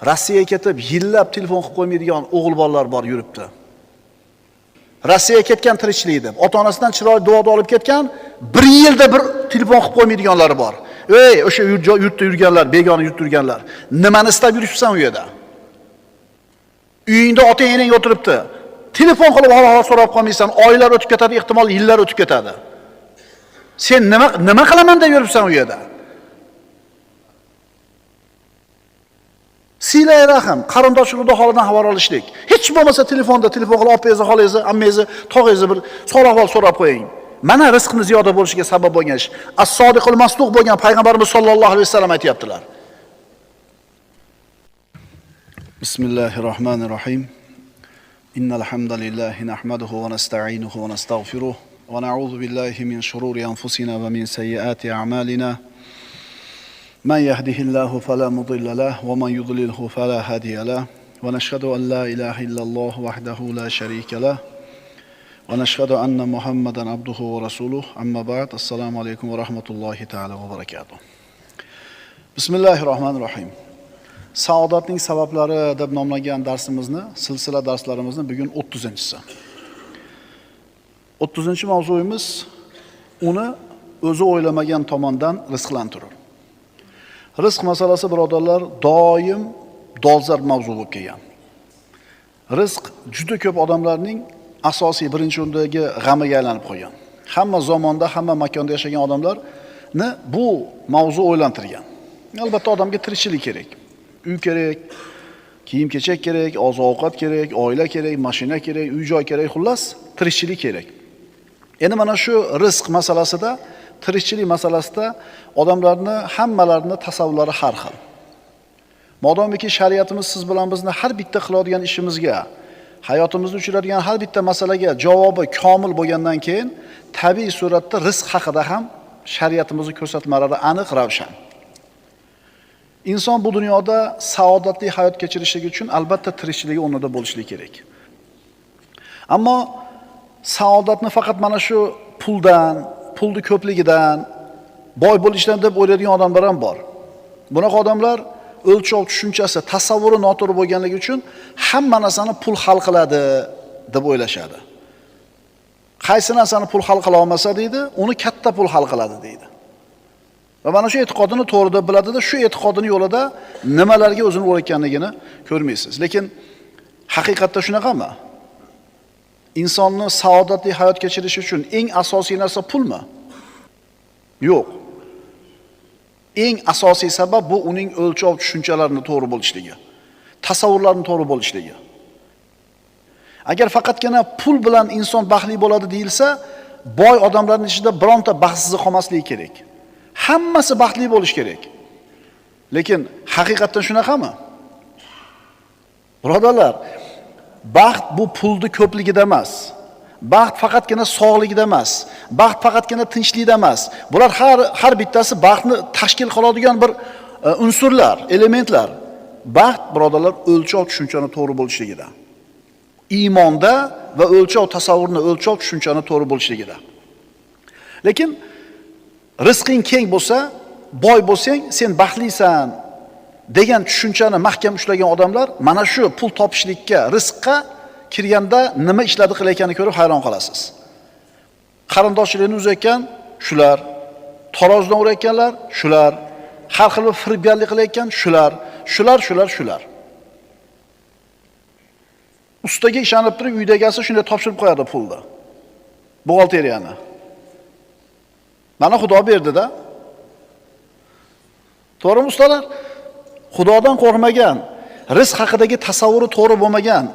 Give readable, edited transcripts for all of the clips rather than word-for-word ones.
Rossiyaga ketib, yillab telefon qilib qo'ymaydigan o'g'il bolalar bor yuribdi. Rossiyaga ketgan tirikchilik deb, ota-onasidan chiroyli duoda olib ketgan, 1 yilda bir telefon qilib qo'ymaydiganlari bor. Ey, o'sha yurtda yurganlar, begona yurtda yurganlar, nimani istab yuribsan u yerda? Uyingda ota-onang o'tiribdi. Telefon qilib hol so'rab qolmaysan, oylar o'tib ketadi, ehtimol yillar o'tib ketadi. Sen nima qilaman deb yuribsan u yerda? Silay rahim, qarindoshlikda holidan xabar olishlik. Hech bo'lmasa telefonda telefon qilib opangizga, xolangizga, ammangizni, tog'angizga bir so'roq so'rab qo'ying. Mana rizqni ziyoda bo'lishiga sabab bo'lgan ish. As-sodiqul masduq bo'lgan payg'ambarimiz sollallohu alayhi vasallam aytibdilar. Bismillahirrohmanirrohim. Innal hamdalillahi nahmaduhu va nasta'inuhu va nastaghfiruh va na'udzu billahi min shururi anfusina va min sayyiati a'malina. من يهده الله فلا مضل له ومن يضلله فلا هادي له ونشهد أن لا إله إلا الله وحده لا شريك له ونشهد أن محمدا عبده ورسوله أما بعد السلام عليكم ورحمة الله تعالى وبركاته بسم الله الرحمن الرحيم Saodatning sabablari deb nomlagan darsimizni, silsila darslarimizni bugun 30-si. 30-mavzuyimiz uni o'zi o'ylamagan tomondan rizqlantirur. Rizq masalasi birodarlar doim dolzarb mavzu bo'lib kelgan. Rizq juda ko'p odamlarning asosiy birinchi o'rindagi g'amiga aylanib qolgan. Hamma zamonda, hamma makonda yashagan odamlarni bu mavzu o'ylantirgan. Albatta odamga tirikchilik kerak. Uy kerak, kiyim-kechak kerak, oziq-ovqat kerak, oila kerak, mashina kerak, uy-joy kerak, xullas tirikchilik kerak. Endi mana shu rizq masalasida, tirikchilik masalasida odamlarni hammalarini tasavvurlari har xil. Modomiki shariatimiz siz bilan bizni har bitta qiladigan ishimizga, hayotimizda uchraydigan har bitta masalaga javobi komil bo'lgandan keyin tabiiy suratda rizq haqida ham shariatimizning ko'rsatmalari aniq ravshan. Inson bu dunyoda saodatli hayot kechirishligi uchun albatta tirikchiligi o'rnida bo'lishi kerak. Ammo saodatni faqat mana shu puldan, pulni ko'pligidan, boy bo'lishdan deb o'ylaydigan odamlar ham bor. Bunaqa odamlar o'lchov tushunchasi, tasavvuri noto'g'ri bo'lganligi uchun hamma narsani pul hal qiladi deb o'ylashadi. Qaysi narsani pul hal qila olmasa deydi, uni katta pul hal qiladi deydi. Va mana shu e'tiqodini to'g'ri deb biladi-da, shu e'tiqodini yo'lida nimalarga o'zini o'rayotganligini ko'rmaysiz. Lekin haqiqatda shunaqami? Insonni saodatli hayot kechirish uchun eng asosiy narsa pulmi? Yo'q. Eng asosiy sabab bu uning o'lchov tushunchalarining to'g'ri bo'lishligi, tasavvurlarining to'g'ri bo'lishligi. Agar faqatgina pul bilan inson baxtli bo'ladi deyilsa, boy odamlarning ichida bironta baxtsiz qolmasligi kerak. Hammasi baxtli bo'lish kerak. Lekin haqiqatdan shunaqami? Birodarlar, baxt bu pulni ko'pligida emas. Baxt faqatgina sog'ligida emas. Baxt faqatgina tinchlikda emas. Bular har bittasi baxtni tashkil qiladigan bir unsurlar, elementlar. Baxt birodarlar o'lchov tushunchani to'g'ri bo'lishligida. Iymonda va o'lchov tasavvurni, o'lchov tushunchani to'g'ri bo'lishligida. Lekin rizqing keng bo'lsa, boy bo'lsang, sen baxtlisan degan tushunchani mahkam ushlagan odamlar mana shu pul topishlikka, rizqqa kirganda nima ishladi qilayotganini ko'rib hayron qolasiz. Qarindoshchilikni uzayotgan shular, tarozdan urayotganlar shular, har xil firibgarlik qilayotgan shular. Ustaga ishonib turib uydagisi shunday topshirib qo'yadi pulni. Buxgalteriyani. Mana Xudo berdi-da. To'g'rimi ustalar? Xudodan qo'rqmagan, rizq haqidagi tasavvuri to'g'ri bo'lmagan,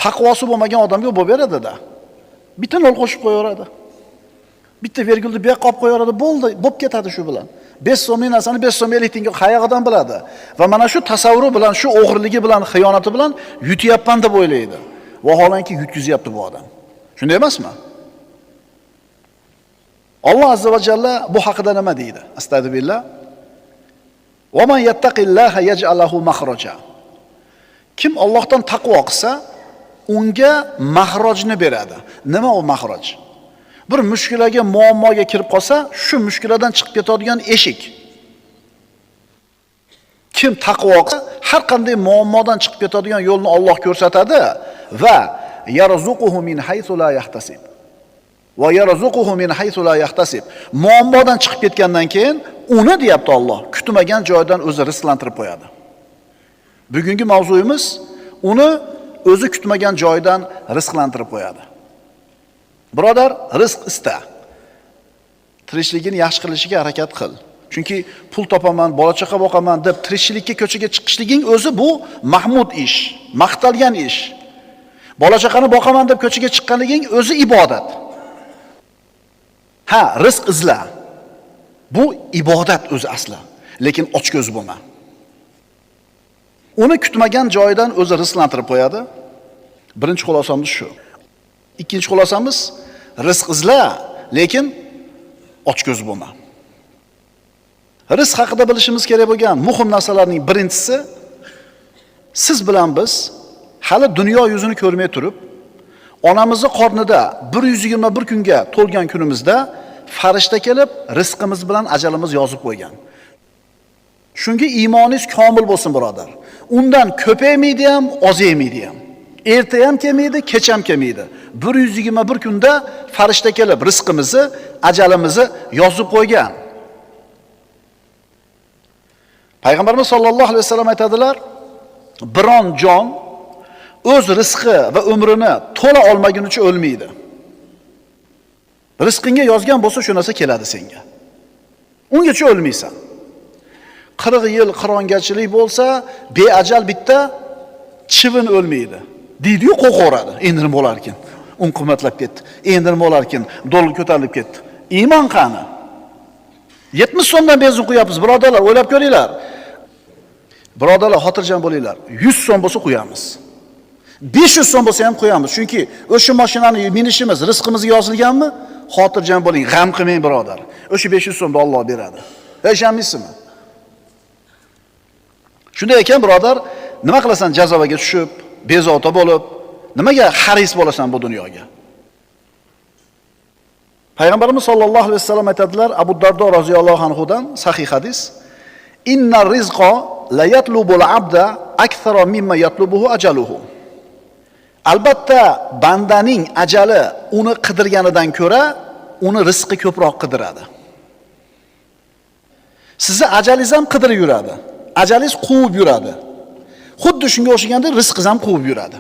taqvosi bo'lmagan odamga bo'lib beradi-da. Bitta nol qo'shib qo'yaveradi. Bitta virgulni bu yoqqa olib qo'yaveradi, bo'ldi, bo'lib ketadi shu bilan. 5 so'mlik narsani 5 so'm 50 tiyinga qayerdan biladi? Va mana shu tasavvuri bilan, shu o'g'irligi bilan, xiyonati bilan yutyapman deb o'ylaydi. Vaholanki yutkizyapti bu odam. Shunday emasmi? Alloh azza va jalla bu haqida nima deydi? Astagfirullah. Va man yattaqillaha yaj'al lahu makhraja. Kim Allohdan taqvo qilsa, unga mahrojni beradi. Nima u mahroj? Bir mushkilaga, muammoga kirib qolsa, shu mushkiladan chiqib ketadigan eshik. Kim taqvo qilsa, har qanday muammodan chiqib ketadigan yo'lni Alloh ko'rsatadi va yarzuquhu min haythu la yahtasib. Va yarzuquhu min haythu la yahtasib. Muammodan chiqib ketgandan keyin uni deyapti Alloh, kutmagan joydan o'zi rizqlantirib qo'yadi. Bugungi mavzuyimiz uni o'zi kutmagan joydan rizqlantirib qo'yadi. Birodar, rizq ista. Tirikchiligini yaxshi qilishiga harakat qil. Chunki pul topaman, bola chaqa boqaman deb tirikchilikka ko'chaga chiqishliging o'zi bu mahmud ish, maqtalgan ish. Bola chaqani boqaman deb ko'chaga chiqqanliging o'zi ibodat. Ha, rizq izla. Bu ibodat o'zi asli. Lekin ochko'z bo'lma. Uni kutmagan joydan o'zi rizqlantirib qo'yadi. Birinchi xulosamiz shu. Ikkinchi xulosamiz rizq izla, lekin ochko'z bo'lma. Rizq haqida bilishimiz kerak bo'lgan muhim narsalarning birinchisi, siz bilan biz hali dunyo yuzini ko'rmay turib, onamizning qornida 121 kunga to'lgan kunimizda farishta kelib rizqimiz bilan ajalimiz yozib qo'ygan. Shunga iymoningiz komil bo'lsin, birodar. Undan ko'paymaydi ham, ozaymaydi ham. Erta ham kelmaydi, kech ham kelmaydi. 121 kunda farishta kelib rizqimizni, ajalimizni yozib qo'ygan. Payg'ambarimiz sollallohu alayhi vasallam aytadilar, biron jon o'z rizqi va umrini to'la olmagunicha o'lmaydi. Rizqingga yozgan bo'lsa shu narsa keladi senga. Ungacha o'lmaysan. 40 yil qirongachilik bo'lsa, beajal bitta chivin o'lmaydi. Deydi-yu, qo'qoradi. Endi nima bo'lar ekan? Un qimmatlab ketdi. Endi nima bo'lar ekan? Dollar ko'tarilib ketdi. Iymon qani? 70 so'mdan benzin quyapmiz, birodarlar, o'ylab ko'ringlar. Birodarlar, xotirjam bo'linglar. 100 so'm bo'lsa qo'yamiz. 500 so'm bo'lsa ham qo'yamiz. Chunki o'sha mashinani minishimiz, rizqimizga yozilganmi? Xotirjam bo'ling, g'am qilmang, birodar. O'sha 500 so'mni Alloh beradi. Ishonmaysizmi? Shunday ekan, birodar, nima qilasan jazovaga tushib, bezovta bo'lib, nimaga haris bo'lasan bu dunyoga? Payg'ambarimiz sollallohu alayhi vasallam aytadilar, Abu Dardo roziyallohu anhudan sahih hadis: "Innar rizqa la yatlubul abda akthara mimma yatlubuhu ajaluhu." Albatta, bandaning ajali uni qidirganidan ko'ra, uni rizqi ko'proq qidiradi. Sizni ajalingiz ham qidirib yuradi. Ajalingiz quvib yuradi. Xuddi shunga o'xshaganda rizqingiz ham quvib yuradi.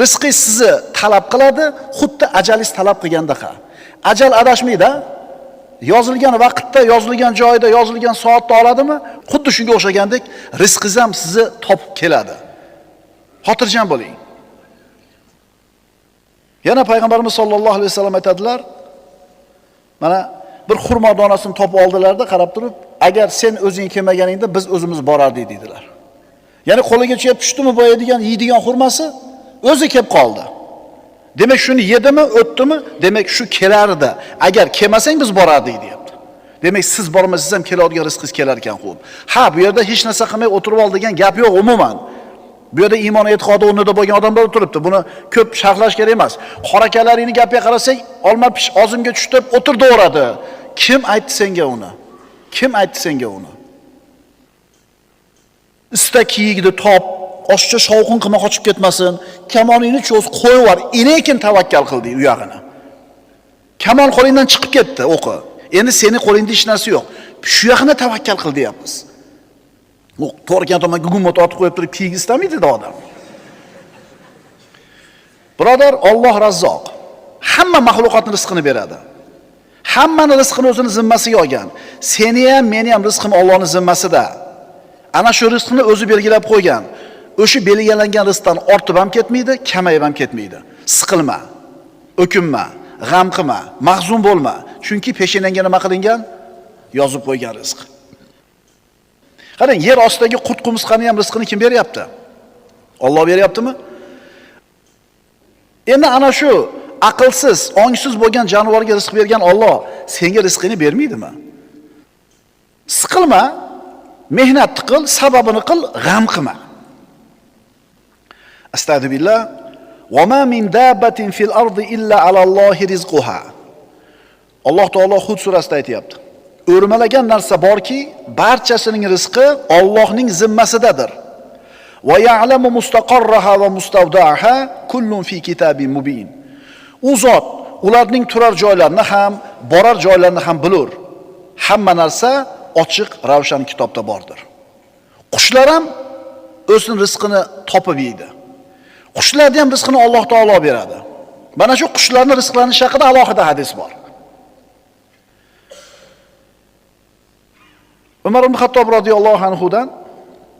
Rizqi sizni talab qiladi, xuddi ajalingiz talab qilgandaqa. Ajal adashmaydi. Yozilgan vaqtda, yozilgan joyda, yozilgan soatda oladimi? Xuddi shunga o'xshagandek rizqingiz ham sizni topib keladi. Xotirjam bo'ling. Yana payg'ambarimiz sollallohu alayhi vasallam aytadilar, mana bir xurmo donasini topib oldilarda, qarab turib, agar sen o'zing kelmaganingda biz o'zimiz borardik dedilar. Ya'ni qo'liga tushdimi boyadigan, yeydigan xurmasi o'zi kelib qoldi. Demak, shuni yedimi, o'tdimi? Demak, shu kelardi. Agar kelmasang biz borardik deyapti. Demak, siz bormasangiz ham keladigan rizqingiz kelar ekan xo'p. Ha, bu yerda hech narsa qilmay o'tirib ol degan gap yo'q umuman. Bu yerda iymon e'tiqodi o'rnida bo'lgan odamlar o'tiribdi. Buni ko'p sharhlash kerak emas. Qorakalaringni gapiga qarasak, olma pish ozimga tushib o'tirdi-o'radi. Kim aytdi senga uni? Kim aytdi senga uni? Ista kiyigini top, oshcha shovqin qilma qochib ketmasin. Kamoningni cho'z, qo'yvar, lekin tavakkal qil deydi u yog'ini. Kamon qo'lingdan chiqib ketdi o'qi. Endi seni qo'lingda hech narsa yo'q. Shu yog'ini tavakkal qil deyapmiz. Bu to'rgan tomon gugumot otib qo'yib turib kiyik istamaydi odam. Birodar, Alloh Razzoq. Hamma mahluqotning rizqini beradi. Hammani rizqini o'zini zimmasiga olgan. Seni ham, meni ham rizqim Allohning zimmasida. Ana shu rizqni o'zi belgilab qo'ygan. O'sha belgilangan rizqdan ortib ham ketmaydi, kamayib ham ketmaydi. Siqilma, o'kinma, g'am qilma, mahzun bo'lma. Chunki peshinangga nima qilingan? Yozib qo'ygan rizq. Qarang, yer ostidagi qurt-qumsqani ham rizqini kim beryapti? Alloh beryaptimi? Endi ana shu aqlsiz, ongsiz bo'lgan jonivorga rizq bergan Alloh senga rizqini bermaydimi? Siqilma, mehnat qil, sababini qil, g'am qilma. Astagfirullah. Va ma min dabbatin fil ardi illa alallohi rizquha. Alloh taolo Hud surasida aytayapti. o'rmalagan narsa borki, barchasining rizqi Allohning zimmasidadir. Va ya'lamu mustaqarraha va mustawda'aha kullun fi kitabin mubin. U zot ularning turar joylarini ham, borar joylarini ham bilur. Hamma narsa ochiq, ravshan kitobda bordir. Qushlar ham o'zining rizqini topib yeydi. Qushlarga ham rizqini Alloh taolo beradi. Mana shu qushlarning rizqlanishi haqida alohida hadis bor. Umar ibn Xattob radhiyallohu anhudan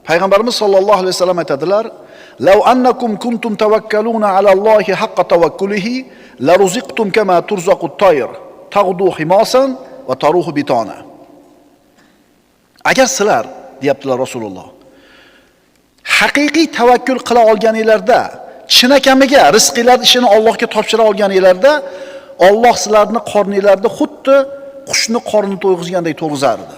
Payg'ambarimiz sollallohu alayhi vasallam aytadilar: "Law annakum kuntum tawakkaluna ala Allohi haqqa tawakkulihi la ruziqtum kama turzaqut tayr, taghdu himasan va taruhu bitona." Agar sizlar, deyaptilar Rasululloh, haqiqiy tavakkul qila olganinglarda, chinakamiga rizqinglar ishini Allohga topshira olganinglarda, Alloh sizlarni qorninglarda xuddi qushni qornini to'yg'izgandek to'yg'izardi.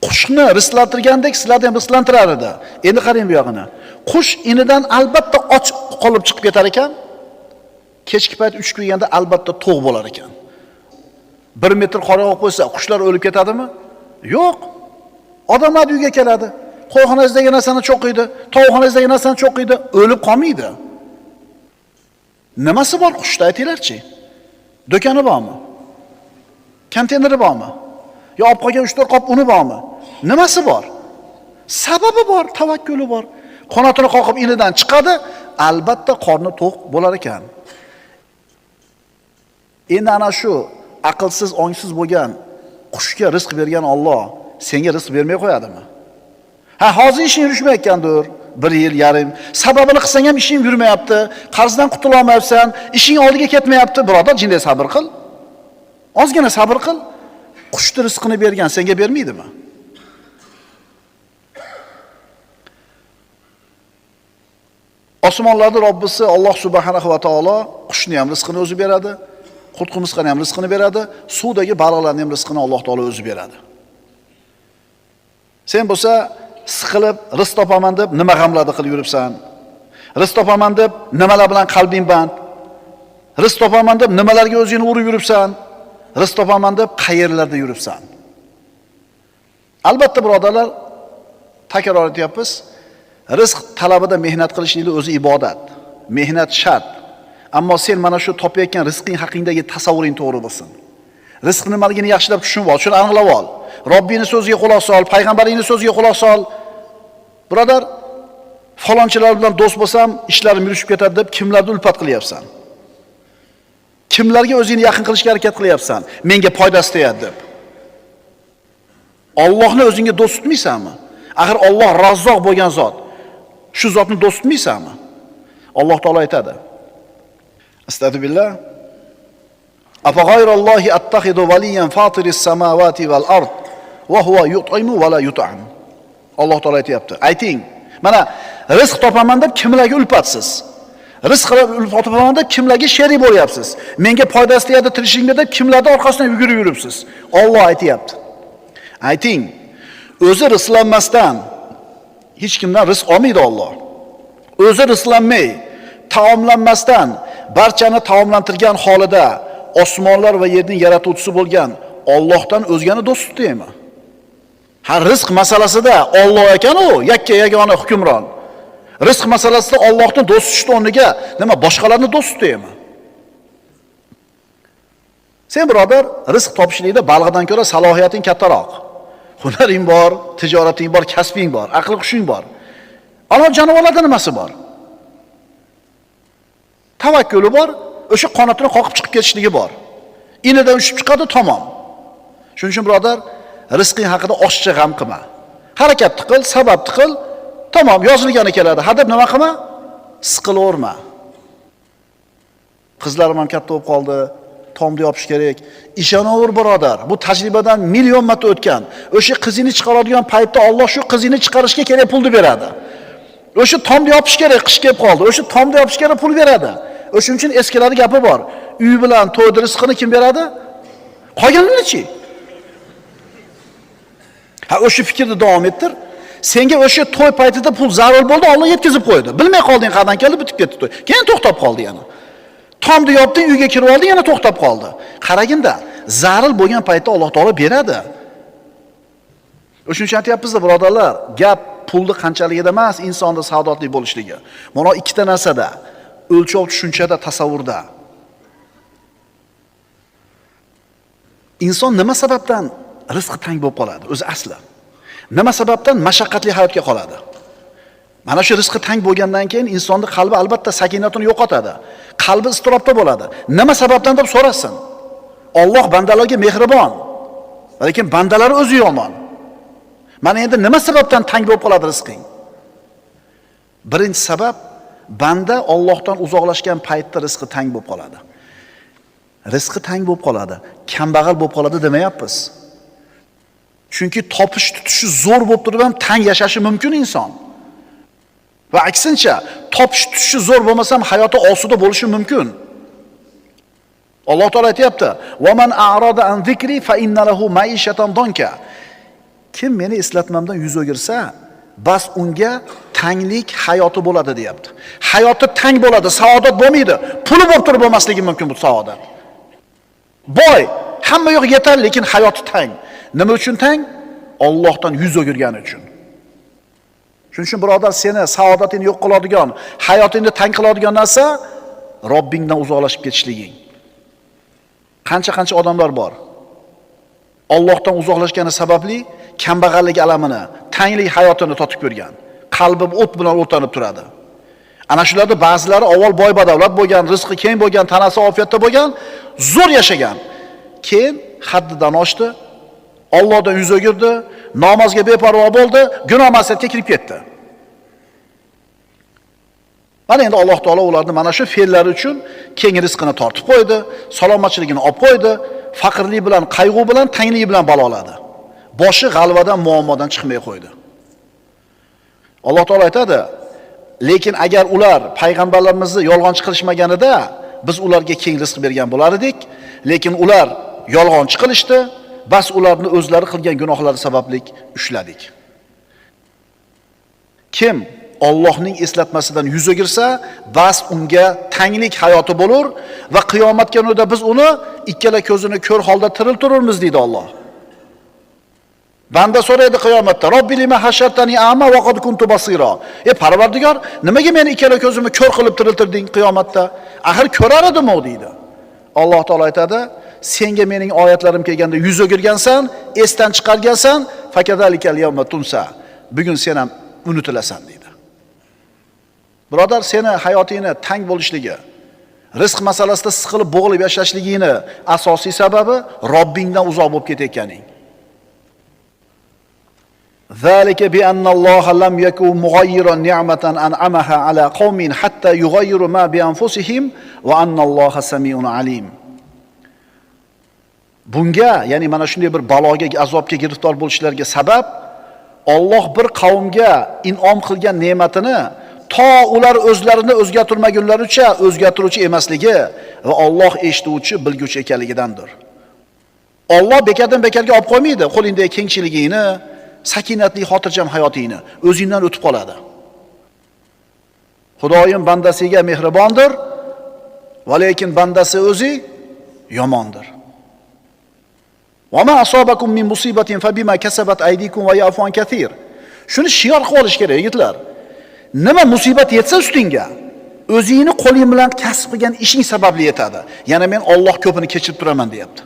Qushni rizqlantirgandek sizlarni ham rizqlantirar edi. Endi qarang bu yog'ini. Qush inidan albatta och qolib chiqib ketar ekan. Kechki payt uch kuyganda albatta to'q bo'lar ekan. 1 metr qorong'i qo'ysa, qushlar o'lib ketadimi? Yo'q. Odamlar uyga keladi. Qo'yxonangizdagi narsani cho'qiydi, tovuqxonangizdagi narsani cho'qiydi, o'lib qolmaydi. Nimasi bor qushda aytinglarchi? Do'koni bormi? Konteyneri bormi? Yo olib qolgan 3-4 qop uni bormi? Nimasi bor? Sababi bor, tavakkuli bor. Qanotini qoqib inidan chiqadi, albatta qorni to'q bo'lar ekan. Endi ana shu aqlsiz, ongsiz bo'lgan qushga rizq bergan Alloh senga rizq bermay qo'yadimi? Ha, hozir ishing yurishmayotgandir. 1 yil yarim. Sababini qilsang ham ishing yurmayapti. Qarzdan qutula olmayapsan, ishing oldiga ketmayapti. Birodar, jinday sabr qil. Ozgina sabr qil. Qushni rizqini bergan senga bermaydimi? Osmonlarning Robbisi Alloh subhanahu va taolo qushni ham rizqini o'zi beradi, qurt-qumursqani ham rizqini beradi, suvdagi baliqlarning ham rizqini Alloh taolo o'zi beradi. Sen bo'lsa siqilib rizq topaman deb nima g'amlarni qilib yuribsan? Rizq topaman deb nimalar bilan qalbing band? Rizq topaman deb nimalarga o'zingni urib yuribsan? Rizq topaman deb qayerlarda yuribsan? Albatta birodarlar, takror aytyapmiz, rizq talabida mehnat qilishning o'zi ibodat. Mehnat shart. Ammo sen mana shu topayotgan rizqing haqingdagi tasavvuring to'g'ri bo'lsin. Rizq nimaligini yaxshilab tushunib ol, shuni aniqlab ol. Robbingni so'ziga quloq sol, payg'ambaringning so'ziga quloq sol. Birodar, falonchilar bilan do'st bo'lsam, ishlarim yurishib ketadi deb kimlarni ulfat qilyapsan? Kimlarga o'zingni yaqin qilishga harakat qilyapsan? Menga foydasi tegadi deb. Allohni o'zingga do'st tutmaysanmi? Axir Alloh Razzoq bo'lgan zot. Shu zotni do'st tutmaysanmi? Alloh taolo aytadi: Astagfirullah. Afa g'ayrallohi attaxidu valiyan fatiris samawati val ard va huwa yut'imu va la yut'am. Alloh taolo aytayapti. Ayting, mana rizq topaman deb kimlarga ulfatsiz? Rizq qilib ulfat topaman deb kimlarga sherik bo'lyapsiz? Menga foydasi tegadi tirishingda deb kimlarning orqasidan yugurib yuribsiz? Alloh aytayapti. Ayting, o'zi rizqlanmasdan hech kimdan rizq olmaydi Alloh. O'zi rizqlanmay, taomlanmasdan barchani taomlantirgan holida osmonlar va yerning yaratuvchisi bo'lgan Allohdan o'zgani do'st tutaymi? Ha, rizq masalasida Alloh ekan u, yakka yagona hukmron. Rizq masalasida Allohdan do'st tutishni o'rniga nima boshqalarni do'st tutaymi? Sen birodar, rizq topishlikda balg'adan ko'ra salohiyating kattaroq. Hunaring bor, tijorating bor, kasbing bor, aql hushing bor. Ana jonivorlarda nimasi bor? Tavakkuli bor, o'sha qanotini qoqib chiqib ketishligi bor. Inidan ushib chiqadi, tamom. Shuning uchun birodar, rizqing haqida oshcha g'am qilma. Harakat qil, sabab qil, tamom, yozilgani keladi. Hadeb nima qilma? Siqilaverma. Qizlarim ham katta bo'lib qoldi. Tomni yopish kerak. Ishonaver birodar, bu tajribadan million marta o'tgan. O'sha qizini chiqaradigan paytda Alloh shu qizini chiqarishga kerak pulni beradi. O'sha tomni yopish kerak, qish kelib qoldi. O'sha tomni yopish kerak pul beradi. O'shuning uchun eskilarning gapi bor. Uy bilan to'yda rizqini kim beradi? Qolganini-chi? Ha, o'sha fikrni davom ettir. Senga o'sha to'y paytida pul zarur bo'ldi, Alloh yetkazib qo'ydi. Bilmay qolding qandan keldi, bitib ketdi to'y. Keyin to'xtab qoldi yana. Tomni yopding, uyga kirib olding, yana to'xtab qoldi. Qaraginda, zaril bo'lgan paytda Alloh taolo beradi. O'shuning uchun aytyapmiz-da, birodarlar, gap pulni qanchaligida emas, insonda saodatli bo'lishligi. Mana ikkita narsada, o'lchov tushunchada, tasavvurda. Inson nima sababdan rizqi tang bo'lib qoladi? O'zi asli. Nima sababdan mashaqqatli hayotga qoladi? Mana shu rizqi tang bo'lgandan keyin insonning qalbi albatta sakinatini yo'qotadi. Qalbi iztirobda bo'ladi. Nima sababdan deb so'rasin. Alloh bandalarga mehribon, lekin bandalar o'zi yomon. Mana endi nima sababdan tang bo'lib qoladi rizqing? Birinchi sabab, banda Allohdan uzoqlashgan paytda rizqi tang bo'lib qoladi. Rizqi tang bo'lib qoladi, kambag'al bo'lib qoladi demayapmiz. Chunki topish tutishi zo'r bo'lib turib ham tang yashashi mumkin inson. Va aksincha, topish tutishi zo'r bo'lmasa ham hayoti osuda bo'lishi mumkin. Alloh taolo aytayapti: "Va man a'rada an zikri fa inna lahu ma'ishatan donka." Kim meni eslatmamdan yuz o'girsa, bas unga tanglik hayoti bo'ladi deyapti. Hayoti tang bo'ladi, saodat bo'lmaydi. Puli bo'lib turib bo'lmasligi mumkin bu saodat. Boy, hamma yo'q yetar, lekin hayoti tang. Nima uchun tang? Allohdan yuz o'girgani uchun. Shuning uchun birodar, seni saodatini yo'q qiladigan, hayotingni tang qiladigan narsa Robbingdan uzoqlashib ketishliging. Qancha odamlar bor. Allohdan uzoqlashgani sababli kambag'allik alamini, tanglik hayotini totib ko'rgan. Qalbi o't bilan o'rtanib turadi. Ana shularda ba'zilari avval boy badavlat bo'lgan, rizqi keng bo'lgan, tanasi ofiyatda bo'lgan, zo'r yashagan. Keyin haddidan oshdi, Allohdan yuz o'girdi, namozga beparvo bo'ldi, gunoh ma'siyatga kirib ketdi. Mana endi Alloh taolo ularni mana shu fe'llari uchun keng rizqini tortib qo'ydi, salomatchiligini olib qo'ydi, faqirlik bilan, qayg'u bilan, tanglik bilan baloladi. Boshi g'alvadan, muammodan chiqmay qo'ydi. Alloh taolo aytadi: "Lekin agar ular payg'ambarlarimizni yolg'onchi qilishmaganida, biz ularga keng rizq bergan bo'lar edik, lekin ular yolg'onchi qilishdi, bas ularni o'zlari qilgan gunohlari sababli ushladik." Kim Allohning eslatmasidan yuz o'girsa, bas unga tanglik hayoti bo'lar va qiyomat kunida biz uni ikkala ko'zini ko'r holda tiriltiramiz deydi Alloh. Banda so'raydi qiyomatda: "Robbi lima hashartani a'ma va qad kuntu basira." Parvardigor, nimaga meni ikkala ko'zimni ko'r qilib tiriltirding qiyomatda? Axir ko'rar edim u deydi. Alloh taolo aytadi: "Senga mening oyatlarim kelganda yuz o'girgansan, esdan chiqargansan, fakazalikal yawma tunsa." Bugun sen ham unutilasan deydi. Birodar, seni hayotingni tang bo'lishligi, rizq masalasida siqilib bo'g'ilib yashashligingni asosiy sababi Robbingdan uzoq bo'lib ketayotganing. Zalika bi anna Alloh lam yakun mughayyiran ni'matan an'amaha ala qaumin hatta yughayyiru ma bi anfusihim va anna Alloha samiun alim. Bunga, ya'ni mana shunday bir baloga, azobga giriftor bo'lishlariga sabab Alloh bir qavmga in'om qilgan ne'matini to ular o'zlarini o'zgartirmagunlaricha o'zgartiruvchi emasligi va Alloh eshituvchi, bilguvchi ekanligidandir. Alloh bekardan bekarga olib qo'ymaydi. Qo'lingdagi kengchiligingni, sakinatli, xotirjam hayotingni o'zingdan o'tib qoladi. Xudoyim bandasiga mehribondir, va lekin bandasi o'zi yomondir. Va ma asobakum min musibatin fa bima kasabat aydikum va ya'fu an katir. Shuni shior qilib olish kerak, yigitlar. Nima musibat yetsa ustingga, o'zingni qo'ling bilan kasb qilgan ishing sababli yetadi. Yana men Alloh ko'pini kechirib turaman deyapti.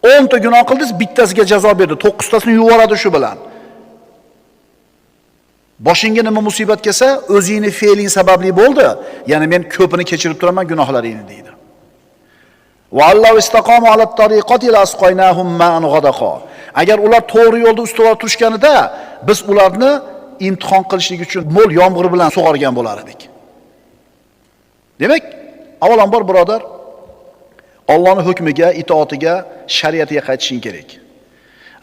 10 ta gunoh qildingiz, bittasiga jazo berdi, 9 tasini yuvoradi shu bilan. Boshingga nima musibat kelsa, o'zingni fe'ling sababli bo'ldi. Yana men ko'pini kechirib turaman gunohlaringni deydi. Va Alloh istaqomu ala tariqati lasqaynahum ma'an ghadaqa. Agar ular to'g'ri yo'lda ustuvor turishganida, biz ularni imtihon qilishlik uchun mo'l yomg'ir bilan sug'organ bo'lar edik. Demak, avvalambor birodar, Allohning hukmiga, itoatiga, shariatiga qaytishing kerak.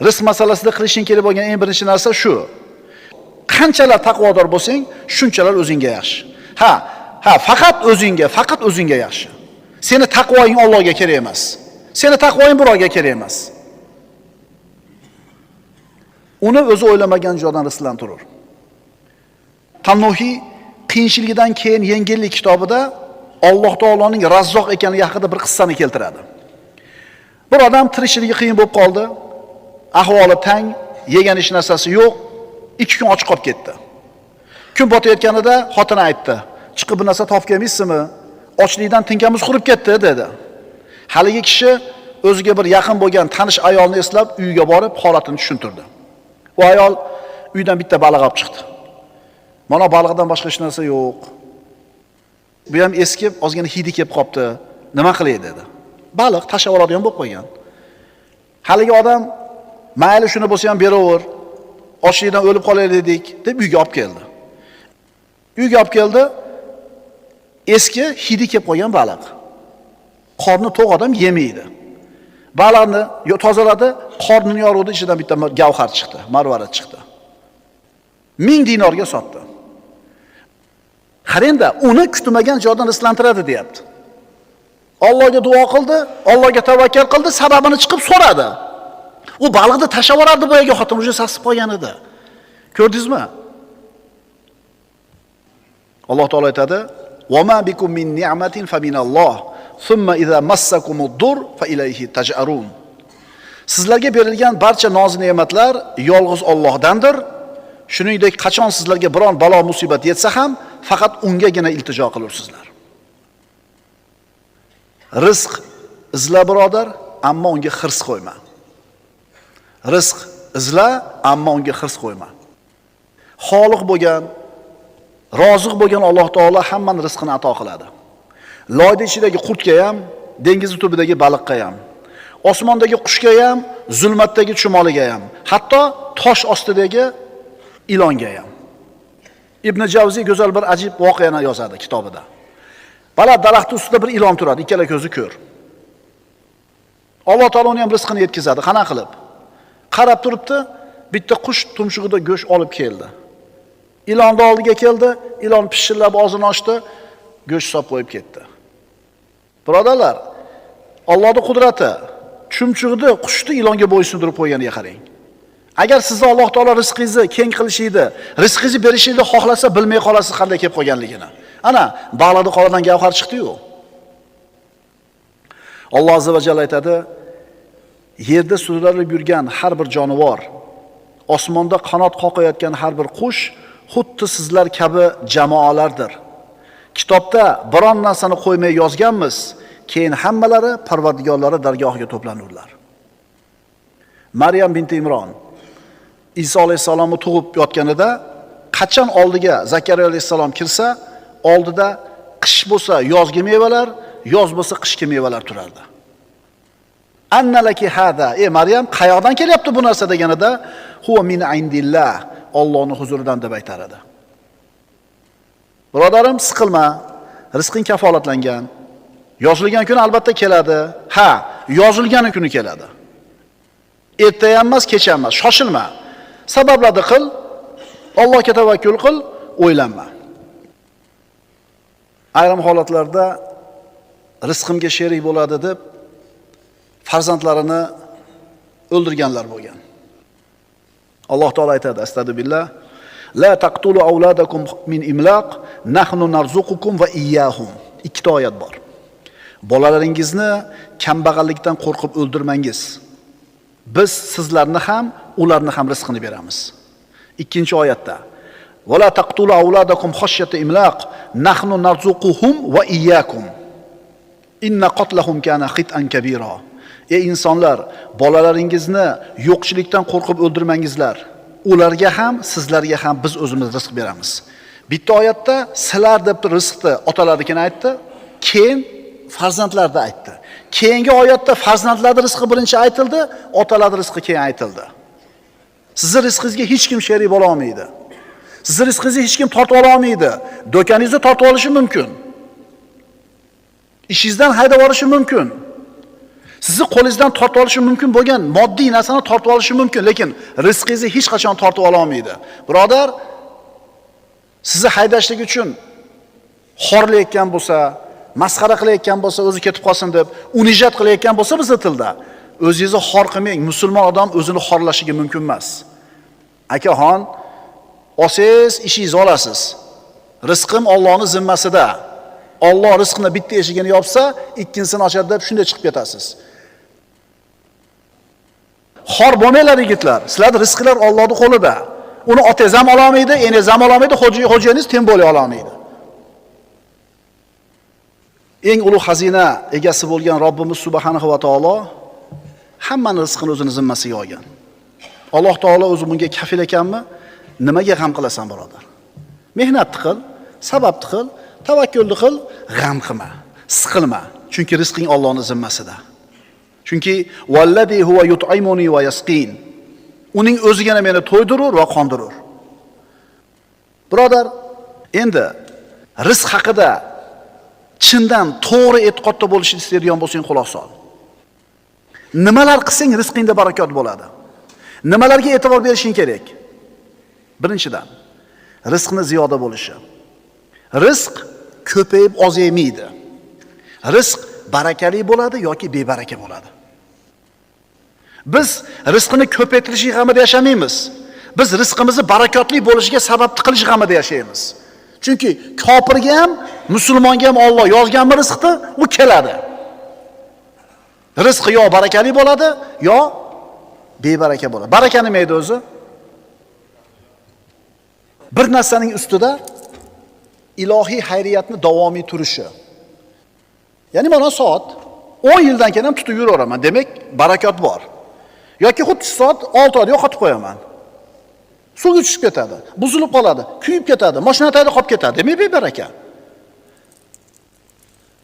Rizq masalasida qilishing kerak bo'lgan eng birinchi narsa shu. Qanchalar taqvodor bo'lsang, shunchalar o'zingga yaxshi. Faqat o'zingga yaxshi. Seni taqvoing Allohga kerak emas. Seni taqvoing birovga kerak emas. Uni o'zi o'ylamagan joydan rizqlantirur. Tannohiy qiyinchilikdan keyin yengillik kitobida Alloh taoloning Razzoq ekanligi haqida bir qissani keltiradi. Bir odam tirikchiligi qiyin bo'lib qoldi. Ahvoli tang, yegan hech narsasi yo'q. 2 kun och qolib ketdi. Kun botayotganida xotini aytdi: "Chiqib bir narsa topib kelmaysizmi? Ochlikdan tinkamiz qurib ketdi" dedi. Haligi kishi o'ziga bir yaqin bo'lgan tanish ayolni eslab uyiga borib holatini tushuntirdi. U ayol uydan bitta baliq olib chiqdi. Mana baliqdan boshqa hech narsa yo'q. Bu ham eskib, ozgina hidi kelib qopti. Nima qilay dedi. Baliq tashlab oladigan bo'lib qo'ygan. Haligi odam mayli shuni bo'lsa ham beraver. Ochlikdan o'lib qolaylik dedik deb uyga olib keldi. Uyga olib keldi. Eski hidi kelib qo'ygan baliq. Qorni to'q odam yemaydi. Baliqni tozaladi, qornini yoruvdi, ichidan bitta gavhar chiqdi, marvarat chiqdi. 1000 dinorga sotdi. Qarangda, uni kutilmagan joydan rizqlantiradi deyapti. Allohga duo qildi, Allohga tavakkal qildi, sababini chiqib so'radi. U baliqni tashlab yuborardi boyaga xotin uje sasib qolgan edi. Ko'rdingizmi? Alloh taolo aytadi: "Va ma bikum min ni'matin fa minalloh, thumma idza massakumud-dur fa ilayhi taj'arun." Sizlarga berilgan barcha noz-ne'matlar yolg'iz Allohdandir. Shuningdek, qachon sizlarga biron balo musibat yetsa ham, faqat ungagina iltijo qilursizlar. Rizq izla birodar, ammo unga hirs qo'yma. Rizq izla, ammo unga hirs qo'yma. Xoliq bo'lgan, roziq bo'lgan Alloh taolo hammaning rizqini ato qiladi. Loyda ichidagi qurtga ham, dengiz tubidagi baliqqa ham, osmondagi qushga ham, zulmatdagi chumoliga ham, hatto tosh ostidagi ilonga ham. Ibn Javziy go'zal bir ajib voqeani yozadi kitobida. Baland daraxt ustida bir ilon turadi, ikkala ko'zi ko'r. Alloh taolo uni ham rizqini yetkazadi. Qana qilib? Qarab turibdi, bitta qush tumshug'ida go'sht olib keldi. Ilonning oldiga keldi, ilon pishillab og'zini ochdi, go'sht solib qo'yib ketdi. Birodarlar, Allohning qudrati, chumchug'ida qushni ilonga bo'ysundirib qo'yganiga qarang. Agar sizni Alloh taolo rizqingizni keng qilishini, rizqingizni berishini xohlasa, bilmay qolasiz qanday kelib qolganligini. Ana, baliqning qonidan gavhar chiqdi-yu. Alloh azza va jalla aytadi: "Yerda suzilib yurgan har bir jonivor, osmonda qanot qoqayotgan har bir qush xuddi sizlar kabi jamoalardir. Kitobda biron narsani qo'ymay yozganmiz, keyin hammalari Parvardigorlari dargohiga to'planurlar." Maryam binti Imron Iso alayhisalomni tug'ib yotganida qachon oldiga Zakariya alayhisalom kirsa, oldida qish bo'lsa yozgi mevalar, yoz bo'lsa qishki mevalar turardi. Annalaki hada, Maryam qayoqdan kelyapti bu narsa deganida, huwa min indillah, Allohning huzuridan deb aytar edi. Birodarim, siqilma, rizqing kafolatlangan. Yozilgan kun albatta keladi. Ha, yozilgan kuni keladi. Erta ham emas, kech ham emas, shoshilma. Sabablarni qil, Allohga tavakkul qil, o'ylanma. Ayrim holatlarda rizqimga sherik bo'ladi deb farzandlarini o'ldirganlar bo'lgan. Alloh taolo aytadi: "Astagfirullah, la taqtulu auladakum min imlaq, nahnu narzuqukum va iyyahum." Ikkita oyat bor. Bolalaringizni kambag'allikdan qo'rqib o'ldirmangiz. Biz sizlarni ham, ularni ham rizqini beramiz. Ikkinchi oyatda: "Va la taqtulu auladakum khashyata imlaq, nahnu narzuquhum va iyyakum. Inna qatlahum kana khit'an kabira." Ey insonlar, bolalaringizni yo'qchilikdan qo'rqib o'ldirmangizlar. Ularga ham, sizlarga ham biz o'zimiz rizq beramiz. Bitta oyatda sizlar deb rizqni otalarnikini aytdi, keyin farzandlarni aytdi. Keyingi oyatda farzandlarning rizqi birinchi aytildi, otalarning rizqi keyin aytildi. Sizning rizqingizga hech kim sherik bo'la olmaydi. Sizning rizqingizni hech kim tortib ola olmaydi. Do'koningizni tortib olishi mumkin. Ishingizdan haydab yuborishi mumkin. Sizni qo'lingizdan tortib olishi mumkin bo'lgan moddiy narsani tortib olishi mumkin, lekin rizqingizni hech qachon tortib ola olmaydi. Birodar, sizni haydashlik uchun xorlayotgan bo'lsa, masxara qilayotgan bo'lsa, o'zi ketib qolsin deb unijat qilayotgan bo'lsa bizning tilda, o'zingizni xor qilmang. Musulmon odam o'zini xorlashiga mumkin emas. Akaxon, olsangiz ishingizni olasiz. Rizqim Allohning zimmasida. Alloh rizqni bitta eshigini yopsa, ikkinchisini ochadi deb shunday chiqib ketasiz. Xor bo'lmanglar yigitlar. Sizlarning rizqinglar Allohning qo'lida. Uni otangiz ham ola olmaydi, eningiz ham ola olmaydi, xo'jangiz teng bo'la olmaydi. Eng ulug' xazina egasi bo'lgan Robbimiz subhanahu va taolo hammaning rizqini o'zining zimmasiga olgan. Alloh taolo o'zi bunga kafil ekanmi? Nimaga g'am qilasan, birodar? Mehnat qil, sabab qil, tavakkul qil, g'am qilma, siqilma. Chunki rizqing Allohning zimmasida. Chunki vallazi huwa yut'imuni va yasqin. Uning o'zigina meni to'ydirur va qondirur. Birodar, endi rizq haqida chindan to'g'ri e'tiqodda bo'lishni istaydigan bo'lsang, quloq sol. Nimalar qilsang rizqingda barakot bo'ladi? Nimalarga e'tibor berishing kerak? Birinchidan, rizqni ziyoda bo'lishi. Rizq ko'payib ozaymaydi. Rizq barakali bo'ladi yoki bebaraka bo'ladi. Biz rizqni ko'paytirish g'amida yashamaymiz. Biz rizqimizni barakotli bo'lishiga sabab qilish g'amida yashaymiz. Chunki kofirga ham, musulmonga ham Alloh yozganmi rizqni, u keladi. Rizq yo barakali bo'ladi, yo bebaraka bo'ladi. Baraka nima edi o'zi? Bir narsaning ustida ilohiy xayriyatni davomiy turishi. Ya'ni mana soat 10 yildan keyin ham tutib yuraveraman. Demak, barakot bor. Yoki xuddi soat 6 oyda yo'qotib qo'yaman. Suvga tushib ketadi, buzilib qoladi, kuyib ketadi, mashina tayda qolib ketadi. Demak, bebaraka.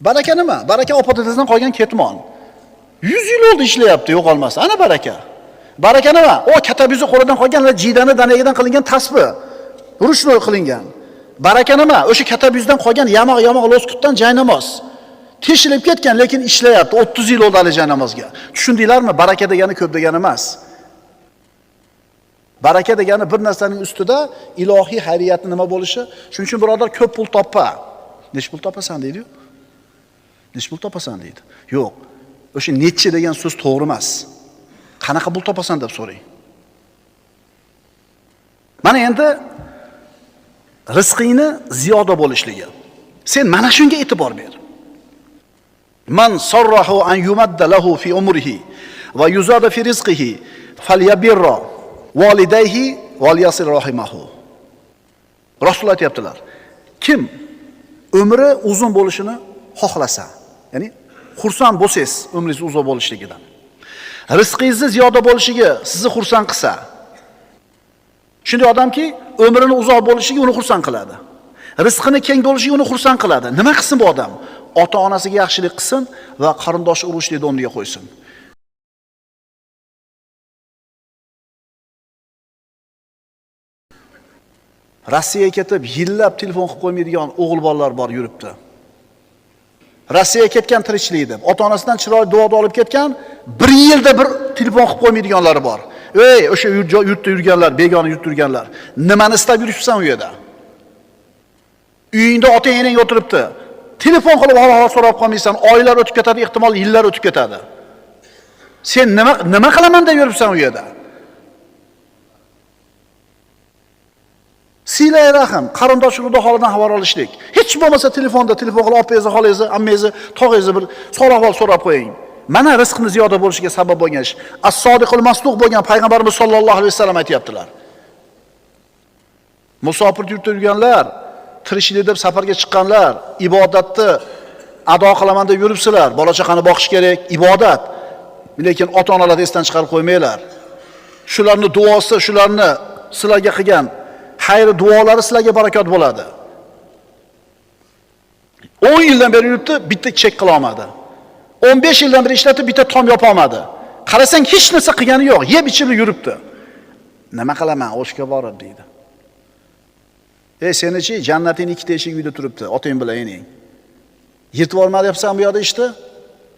Baraka nima? Baraka opa-dadasidan qolgan ketmon. 100 yil oldi ishlayapti, yo'q olmasa. Ana baraka. Baraka nima? O katabizni qo'lidan qolgan jiydani danagidan qilingan tasbih. Rushnoy qilingan. Baraka nima? O'sha katabizdan qolgan yamoq loskutdan jaynamoz. Teshilib ketgan, lekin ishlayapti. 30 yil oldi hali jaynamozga. Tushundinglarmi? Baraka degani ko'p degani emas. Baraka degani bir narsaning ustida ilohiy xayriyatni nima bo'lishi. Shuning uchun birodar ko'p pul toppa. Nech pul topasan deydi-yu? Nech pul topasan deydi. Yo'q. O'sha nechi degan so'z to'g'ri emas. Qanaqa pul topasan deb so'rang. Mana endi rizqingni ziyoda bo'lishligi. Sen mana shunga e'tibor ber. Man sarrahu an yumadda lahu fi umrihi va yuzada fi rizqihi falyabirra walidayhi walyasir rahimahu. Rasululloh aytibdilar. Kim umri uzun bo'lishini xohlasa, ya'ni xursand bo'lsangiz umringiz uzoq bo'lishligidan, rizqingizni ziyoda bo'lishiga sizni xursand qilsa, shunday odamki umrini uzoq bo'lishiga uni xursand qiladi. Rizqini keng bo'lishiga uni xursand qiladi. Nima qilsin bu odam? Ota-onasiga yaxshilik qilsin va qarindosh urug'likni o'rniga qo'ysin. Rossiyaga ketib yillab telefon qilib qo'ymaydigan o'g'il bolalar bor yuribdi. Rossiyaga ketgan tirikchilik deb, ota-onasidan chiroyli duo olib ketgan, 1 yilda bir telefon qilib qo'ymaydiganlari bor. Ey, o'sha yurtda yurganlar, begona yurtda yurganlar, nimani istab yuribsan u yerda? Uyingda ota-enang o'tiribdi. Telefon qilib hol-ahvol so'rab qolmaysan, oylar o'tib ketadi, ehtimol yillar o'tib ketadi. Sen nima qilaman deb yuribsan u yerda? Silay rahim, qarindoshlikda holidan xabar olishlik. Hech bo'lmasa telefonda telefon qilib opangizni, xolangizni, ammangizni, tog'ingizni bir so'roq so'rab qo'ying. Mana rizqni ziyoda bo'lishiga sabab bo'lgan ish. As-sodiqul masduq bo'lgan payg'ambarimiz sollallohu alayhi vasallam aytibdilar. Musofir yurtda yurganlar, tirikchilik deb safarga chiqqanlar, ibodatni ado qilaman deb yuribsizlar. Bola chaqani boqish kerak, ibodat. Lekin ota-onalarni esdan chiqarib qo'ymanglar. Shularning duosi, shularni sizlarga qilgan xayr duolari sizlarga barakot bo'ladi. 10 yildan beri yuribdi, bitta chek qila olmadi. 15 yildan beri ishlatib, bitta tom yopa olmadi. Qarasang hech narsa qilgani yo'q, yeb ichib yuribdi. Nima qilaman? O'shga borib deydi. Senichi jannating ikkita eshik uyda turibdi, otang bilan ening. Yetib olmayapsan bu yoqda ishda?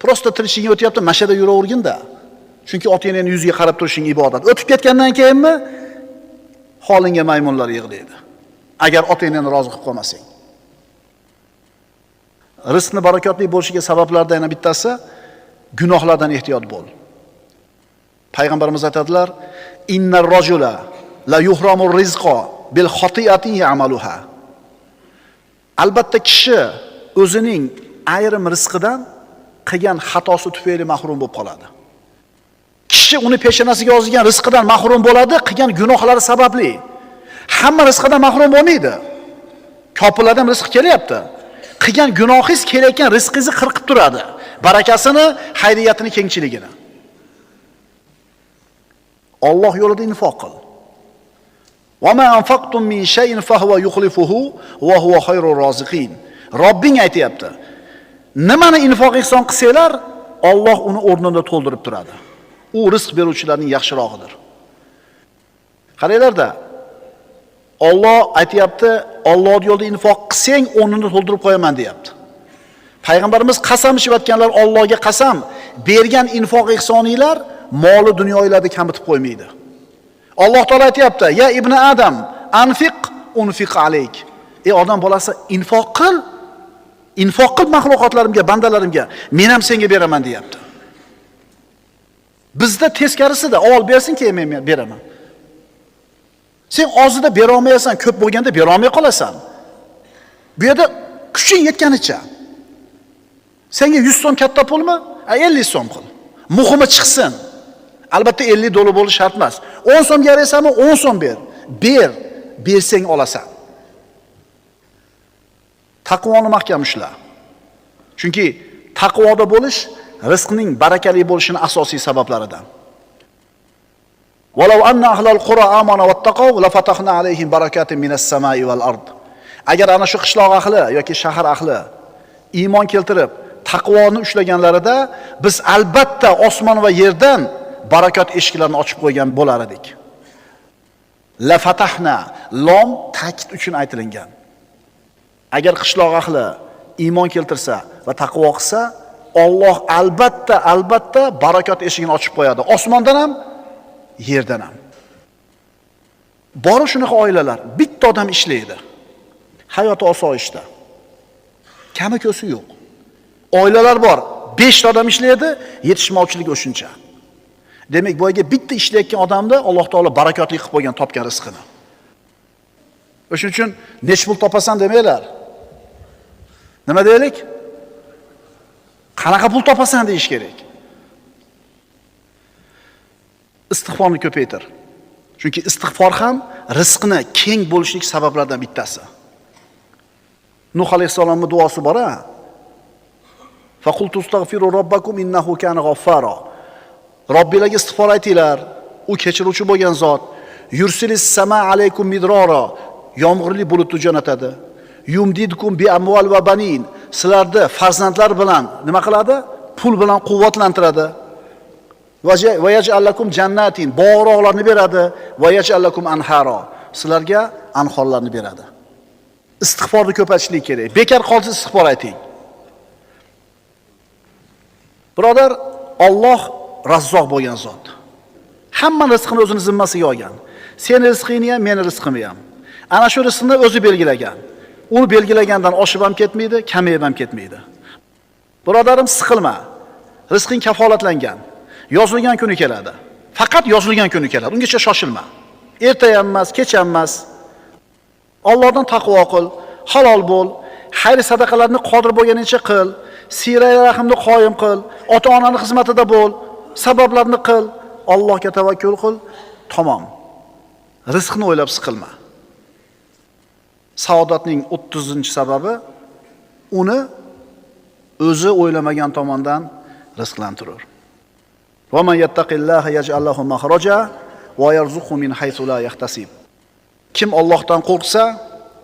Prosta tirishingga o'tyapti, mashada yuravergin-da. Chunki ota-enangning yuziga qarab turishing ibodat. O'tib ketgandan keyinmi holingga maymunlar yig'laydi. Agar ota-enangni rozi qilib qolmasang. Rizqni barakotli bo'lishiga sabablardan yana bittasi gunohlardan ehtiyot bo'l. Payg'ambarimiz aytadilar: "Innar rajula la yuhramur rizqa bil xati'atin ya'maluha." Albatta kishi o'zining ayrim rizqidan qilgan xatosi tufayli mahrum bo'lib qoladi. Kishi uni peshonasiga yozilgan rizqidan mahrum bo'ladi, qilgan gunohlari sababli. Hamma rizqidan mahrum bo'lmaydi. Kopillardan rizq kelyapti. Qilgan gunohingiz kelayotgan rizqingizni qirqib turadi. Barakasini, xayriyatini, kengchiligini. Alloh yo'lida infoq qil. Va ma anfaqtum min shay'in fa huwa yukhlifuhu va huwa khayrur roziqin. Robbing aytayapti. Nimani infoq ihson qilsanglar, Alloh uni o'rnida to'ldirib turadi. U rizq beruvchilarning yaxshirog'idir. Qaranglarda, Alloh aytayapti, Alloh yo'lida infoq qilsang, o'rnini to'ldirib qo'yaman deyapti. Payg'ambarimiz qasam ichayotganlar Allohga qasam, bergan infoq ihsoninglar moli dunyolarni kamitib qo'ymaydi. Alloh taolo aytayapti, ya ibn Adam, anfiq unfiq alayk. Ey odam bolasi, infoq qil. Infoq qil mahluqotlarimga, bandalarimga, men ham senga beraman deyapti. Bizda teskarisida, ol bersin keyin men beraman. Sen ozida bera olmaysan, ko'p bo'lganda bera olmay qolasan. Bu yerda kuching yetganicha. Senga 100 so'm katta pulmi? 50 so'm qil. Muhimi chiqsin. Albatta 50 dollar bo'lishi shart emas. 10 so'mga yaraysami, 10 so'm ber. Bersang olasan. Taqvoni mahkam ushla. Chunki taqvoda bo'lish rizqning barakali bo'lishining asosiy sabablaridan. Walau anna ahlal qura amanu wattaqaw la fatahna alayhim barakatin minas samai wal ard. Agar ana shu qishloq ahli yoki shahar ahli iymon keltirib taqvoni ushlaganlarida biz albatta osmon va yerdan barakat eshiklarini ochib qo'ygan bo'lar edik. La fatahna, lom ta'kid uchun aytilgan. Agar qishloq ahli iymon keltirsa va taqvo qilsa, Alloh albatta barakat eshigini ochib qo'yadi. Osmondan ham, yerdan ham. Bor shunaqa oilalar, bitta odam ishlaydi. Hayoti osoyishta. Kami ko'si yo'q. Oilalar bor, 5 ta odam ishlaydi, yetishmovchilik o'shuncha. Demak, bu yerga bitta ishlayotgan odamda Alloh taolo barakotli qilib qo'ygan topgan rizqini. O'shuning uchun nech pul topasan demanglar. Nima deylik? Qanaqa pul topasan deyish kerak. Istig'forni ko'paytir. Chunki istig'for ham rizqni keng bo'lishlik sabablaridan bittasi. Nuh alayhisolamning duosi bor-a? Faqultu astaghfiru robbakum innahu kana ghaffara. Robbilarga istig'for aytinglar. U kechiruvchi bo'lgan zot. Yursilis sama alaykum midrora. Yomg'irli bulutni jo'natadi. Yumdidkum bi amwal va banin. Sizlarni farzandlar bilan nima qiladi? Pul bilan quvvatlantiradi. Va yaj'alakum jannatin, bog'roqlarni beradi. Va yaj'alakum anhara. Sizlarga anhorlarni beradi. Istig'forni ko'paytirishlik kerak. Bekar qolsa istig'for ayting. Birodar, Alloh Razzoq bo'lgan zot. Hamma rizqini o'zining zimmasiga olgan. Seni rizqingni ham, meni rizqimni ham. Ana shu rizqni o'zi belgilagan. Uni belgilagandan oshib ham ketmaydi, kamayib ham ketmaydi. Birodarim, siqilma. Rizqing kafolatlangan. Yozilgan kuni keladi. Faqat yozilgan kuni keladi. Ungacha shoshilma. Erta ham emas, kech ham emas. Allohdan taqvo qil, halol bo'l, xayr sadaqalarni qodir bo'lganicha qil, siyra rahimni qoyim qil, ota-onaning xizmatida bo'l, sabablarni qil, Allohga tavakkul qil, tamom. Rizqni o'ylab siqilma. Saodatning 30-sababi uni o'zi o'ylamagan tomondan rizqlantirur. Va man yattaqillaha yaj'al lahu makhraja va yarzuqhu min haythu la yahtasib. Kim Allohdan qo'rqsa,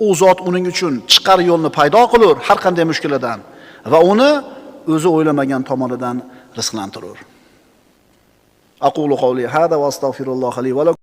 u zot uning uchun chiqar yo'lni paydo qilur har qanday mushkuladan va uni o'zi o'ylamagan tomonidan rizqlantirur. Aqulu qawli hada va astagfirulloha li va lakum.